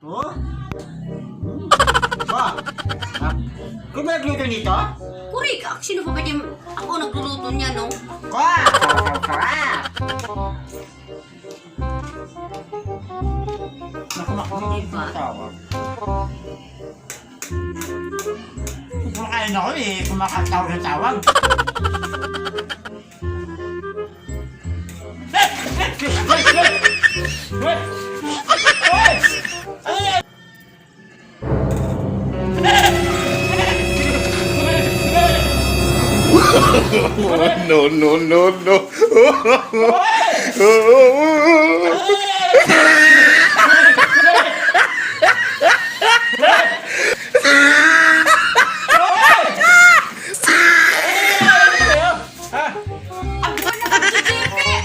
Oh? Ba? Kung may nagluto nito? Kurika, sino pa pwede ako nagluluto niya, no? Kwa! Sarap! Diba? Kumakain ako eh, kumakatawag ng tawag. No, no, no, no. Ang ganda naman si Jepe!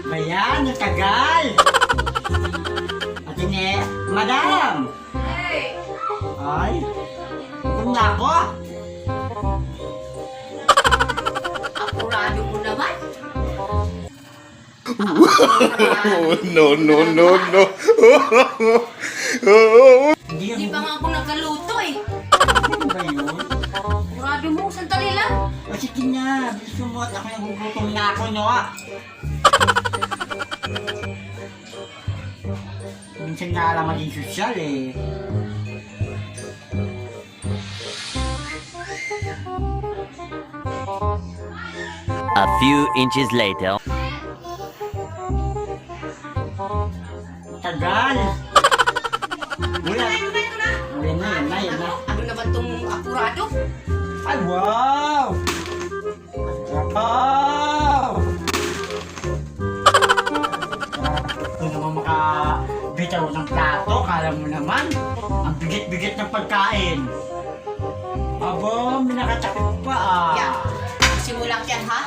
Bayan, ang tagal! At ini, madam! Hey! Ay, kung na ako? Apurado mo naman? No, no, no, no. Hindi pa nga ako nagkaluto eh. Ano ba yun? Apurado mo, sandali lang. O sige na, bilis mo at ako nagugutom na ako, no? Minsan nga lang maging sosyal eh. A few inches later. Tagal! Wala. Yan na. Ano naman tong apurado? Ay, wow! Wow! Ito naman makabitaw ng plato, kala mo naman. Ang bigat-bigat ng pagkain. Aba, may nakatakip pa ah. Yan. Simulang yan, ha?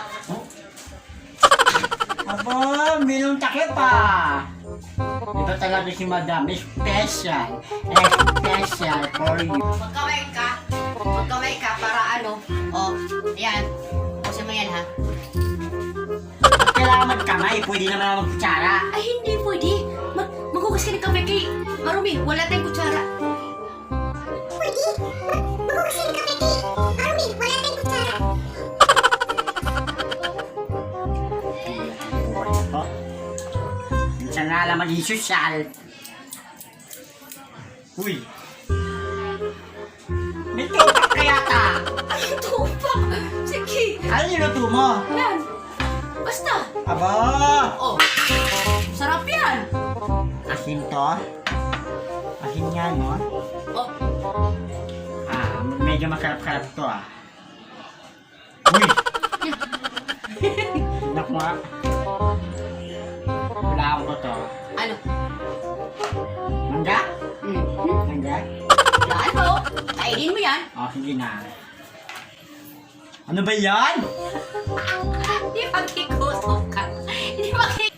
Aba, minong takip pa. Ito talaga si Madam, special. Special for you. Magkamay ka para ano. Oh, yan. Pusin mo yan, ha? Ba't kailangan magkamay? Pwede naman ako magkutsara. Ay, hindi pwede. Maghugas ka ng kamay kay Marumi. Wala tayong kutsara. Pwede. Maghugas ka ng kape kay Marumi. Wala tayong kutsara. Oh. Minsan nga lang maging sosyal. Uy. May tupak ka yata. Ay, tupak. Sige. Ano niluto mo? Yan. Basta. Aba! Oh. Sarap yan. Asin to? Asin nga, no? Oh. Medyo masarap-sarap to ah. Uy! Naku nga. Wala ko to. Ano? Mangga? Hmm. Mangga? Yan po. Kainin mo yan. Oh, sige na. Ano ba yan? Hindi makikutom ka. Hindi makikutom.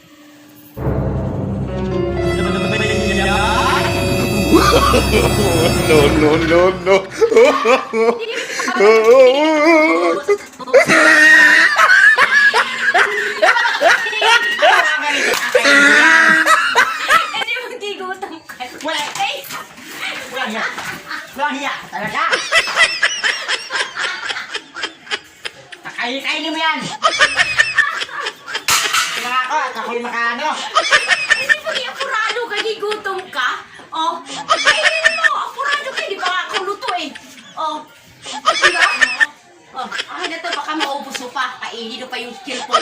Ano ba yan? No, no, no, no. Hindi makikutom ka. Wala! Ay! Walang hiya! Walang hiya! Talaga! Kakainin mo yan! Kaya ako at ako'y makaano! Hindi pag apurado ka, higutom ka. Oh, kainin mo. Apurado ka, hindi pa nga ako luto eh. Oh, diba? Oh, akin na to, baka maubos mo pa. Kainin mo pa yung skill po.